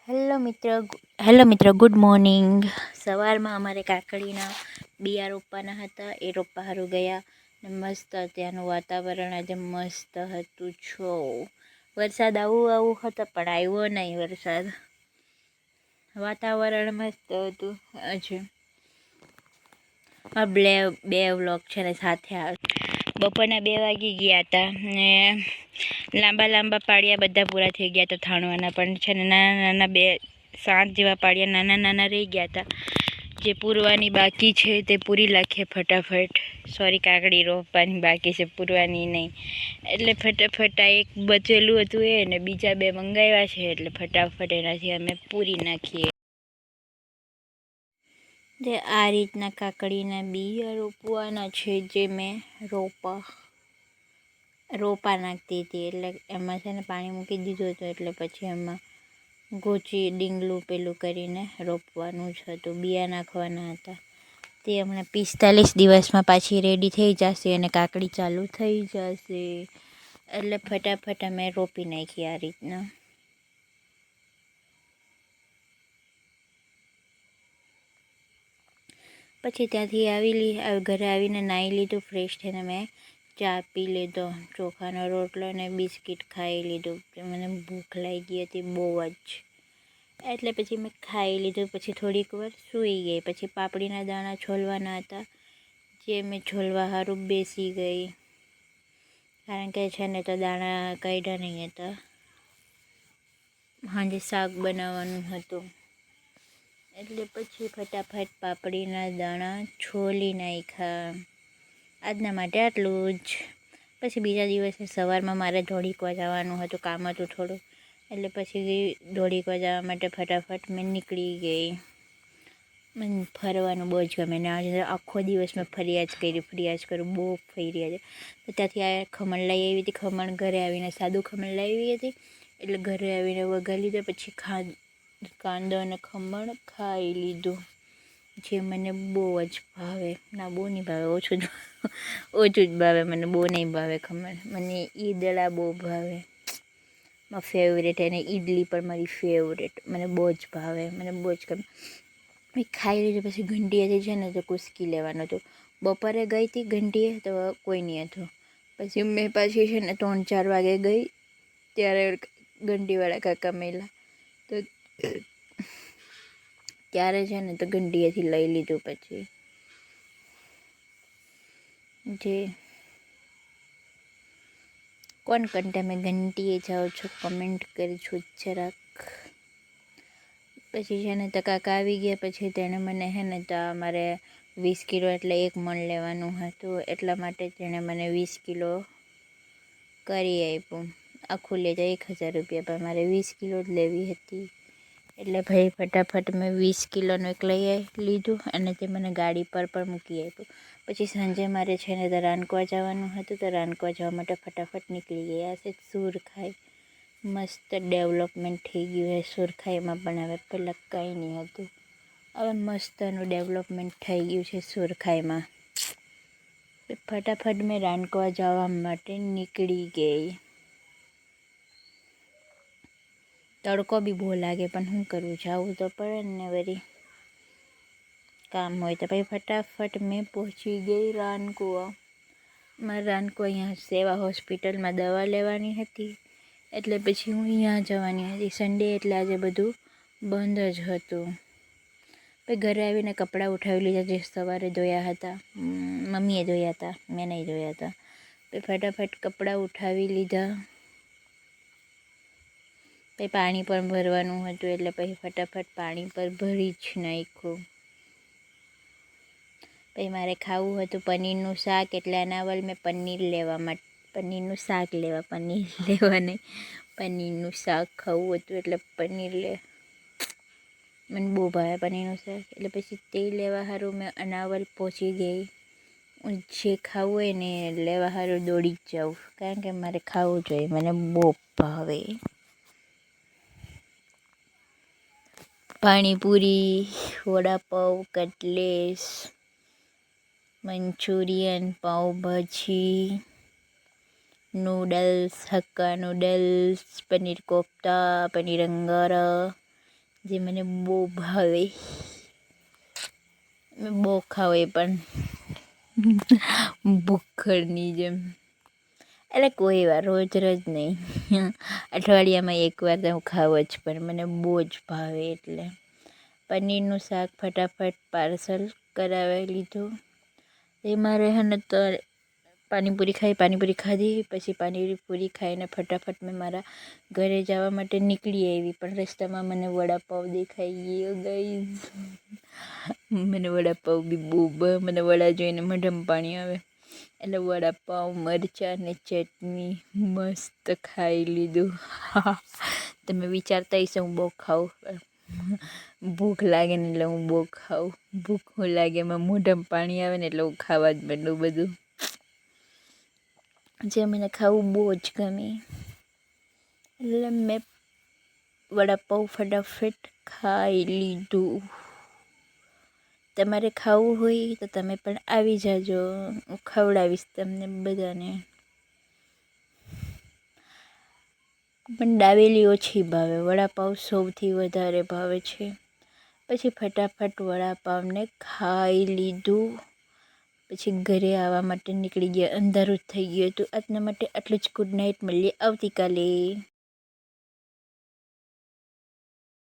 Hello મિત્ર good morning. સવારમાં અમારે કાકડીના બિયા રોપવાના હતા, એ રોપવા સારું ગયા ને મસ્ત ત્યાંનું વાતાવરણ આજે મસ્ત હતું. વરસાદ આવું હતો પણ આવ્યો નહીં વરસાદ. વાતાવરણ મસ્ત હતું. આજે બે વ્લોગ છે ને સાથે આવે. બપોરના 2 વાગી ગયા હતા ને લાંબા પાળિયા બધા પૂરા થઈ ગયા હતા થાણવાના, પણ છે ને નાના 7 જેવા પાળિયા નાના રહી ગયા હતા. જે પૂરવાની બાકી છે તે પૂરી નાખીએ ફટાફટ. સોરી, કાકડી રોપવાની બાકી છે, પૂરવાની નહીં. એટલે ફટાફટ આ એક બચેલું હતું એ ને બીજા 2 મંગાવ્યા છે, એટલે ફટાફટ એનાથી અમે પૂરી નાખીએ. જે આ રીતના કાકડીના બિયા રોપવાના છે, જે મેં રોપા નાખતી હતી. એટલે એમાં છે ને પાણી મૂકી દીધું હતું, એટલે પછી એમાં ગોચી ડીંગલું પેલું કરીને રોપવાનું જ હતું. બિયા નાખવાના હતા. તે હમણાં 45 દિવસમાં પાછી રેડી થઈ જશે અને કાકડી ચાલુ થઈ જશે. એટલે ફટાફટ અમે રોપી નાખીએ આ રીતના. પછી ત્યાંથી ઘરે આવીને નાહી લીધું, ફ્રેશ થઈને મેં ચા પી લીધો, ચોખાનો રોટલો ને બિસ્કિટ ખાઈ લીધું. મને ભૂખ લાગી હતી બહુ જ, એટલે પછી મેં ખાઈ લીધું. પછી થોડીક વાર સૂઈ ગઈ. પછી પાપડીના દાણા છોલવાના હતા, જે મેં છોલવા સારું બેસી ગઈ, કારણ કે છે ને તો દાણા કાઢ્યા નહીં હતા. સાંજે શાક બનાવવાનું હતું, એટલે પછી ફટાફટ પાપડીના દાણા છોલી નાખ્યા. આજના માટે આટલું જ. પછી બીજા દિવસે સવારમાં મારે ધોળીકવા જવાનું હતું, કામ હતું થોડું, એટલે પછી ધોળીકવા જવા માટે ફટાફટ મેં નીકળી ગઈ. મને ફરવાનું બહુ જ ગમે ને આજે આખો દિવસ મેં ફર્યા જ કરું, બહુ ફર્યા છે. તો ત્યાંથી આ ખમણ લઈ આવી હતી. ખમણ ઘરે આવીને સાદું ખમણ લઈ આવી હતી, એટલે ઘરે આવીને વઘારી લીધું. પછી કાંદો અને ખમણ ખાઈ લીધું, જે મને બહુ જ ભાવે. ના, બહુ નહીં ભાવે, ઓછું જ ભાવે. મને બહુ નહીં ભાવે ખમણ. મને ઈદડા બહુ ભાવે, મારી ફેવરેટ. અને ઈડલી પણ મારી ફેવરેટ, મને બહુ જ ભાવે, મને બહુ જ ગમે. મેં ખાઈ લીધું. પછી ઘંટીએથી છે ને તો કુસકી લેવાનું હતું. બપોરે ગઈ હતી ઘંટીએ તો કોઈ નહીં હતું. પછી મેં પાછી છે ને 3-4 વાગે ગઈ, ત્યારે ઘંટીવાળા કાકા મળ્યા, તો ત્યારે છે ને તો ઘંટીએથી લઈ લીધું. પછી જે કોણ તમે ઘંટીએ જાઓ છો, કમેન્ટ કરજો જરાક. પછી છે ને તો કાકા આવી ગયા. પછી તેણે મને છે ને તો મારે 20 કિલો એટલે 1 મણ લેવાનું હતું, એટલા માટે તેણે મને 20 કિલો કરી આપ્યું. આખું લેતા 1000 રૂપિયા, પણ મારે 20 કિલો જ લેવી હતી. એટલે ભાઈ ફટાફટ મેં 20 કિલોનું એક લઈ લીધું અને તે મને ગાડી પર પણ મૂકી આપ્યું. પછી સાંજે મારે છે ને તો રાનકવા જવાનું હતું, તો રાનકવા જવા માટે ફટાફટ નીકળી ગયા છે. સુરખાઈ મસ્ત ડેવલપમેન્ટ થઈ ગયું છે સુરખાઈમાં, પણ હવે પહેલાં કંઈ નહીં હતું. હવે મસ્તનું ડેવલપમેન્ટ થઈ ગયું છે સુરખાઈમાં. ફટાફટ મેં રાનકવા જવા માટે નીકળી ગઈ. તડકો બી બહુ લાગે, પણ શું કરવું, જવું તો પડે ને વળી, કામ હોય તો. પછી ફટાફટ મેં પહોંચી ગઈ રાનકુવા. મારે રાનકુવા અહીંયા સેવા હોસ્પિટલમાં દવા લેવાની હતી, એટલે પછી હું અહીંયા જવાની હતી. સન્ડે એટલે આજે બધું બંધ જ હતું. પછી ઘરે આવીને કપડાં ઉઠાવી લીધા, જે સવારે ધોયા હતા. મમ્મીએ ધોયા હતા, મેં નહીં ધોયા હતા. પછી ફટાફટ કપડાં ઉઠાવી લીધા. પછી પાણી પણ ભરવાનું હતું, એટલે પછી ફટાફટ પાણી પર ભરી જ નાખ્યું. પછી મારે ખાવું હતું પનીરનું શાક, એટલે અનાવલ મેં પનીરનું શાક લેવા નહીં, પનીરનું શાક ખાવું હતું, એટલે મને બહુ ભાવે પનીરનું શાક. એટલે પછી તે લેવા સારું મેં અનાવલ પહોંચી ગઈ. જે ખાવું હોય ને લેવા સારું દોડી જ જાઉં, કારણ કે મારે ખાવું જોઈએ, મને બહુ ભાવે. Panipuri, vada pav, cutlets, Manchurian, pav bhaji, noodles, Hakka noodles, paneer kofta, paneer angara, જે મને બહુ ભાવે. મેં બહુ ખાવ એ પણ ભૂખડની જેમ, એટલે કોઈ વાર, રોજ રોજ નહીં. અઠવાડિયામાં એકવાર તો હું ખાઉં જ, પણ મને બહુ જ ભાવે એટલે. પનીરનું શાક ફટાફટ પાર્સલ કરાવી લીધું. એમાં રહેને તો પાણીપુરી ખાધી. પછી પાણીપુરી ખાઈને ફટાફટ મેં મારા ઘરે જવા માટે નીકળી આવી, પણ રસ્તામાં મને વડાપાવ દેખાઈ ગયો ગાઈઝ. મને વડાપાવ બી બહુ, મને વડા જોઈને મોઢામાં પાણી આવે. એટલે વડાપાવ, મરચાં ને ચટણી મસ્ત ખાઈ લીધું. તમે વિચારતા હશો હું બહુ ખાઉં. ભૂખ લાગે ને એટલે હું બહુ ખાઉં. ભૂખ લાગે એમાં મોઢામાં પાણી આવે ને એટલે હું ખાવા જ માંડું બધું. જે મને ખાવું બહુ જ ગમે, એટલે મેં વડાપાવ ફટાફટ ખાઈ લીધું. તમારે ખાવું હોય તો તમે પણ આવી જાજો, હું ખવડાવીશ તમને બધાને. પણ દાબેલી ઓછી ભાવે, વડાપાવ સૌથી વધારે ભાવે છે. પછી ફટાફટ વડાપાવને ખાઈ લીધું. પછી ઘરે આવવા માટે નીકળી ગયા. અંધારું થઈ ગયું હતું. આજના માટે આટલું જ. ગુડ નાઇટ, મળીએ આવતીકાલે.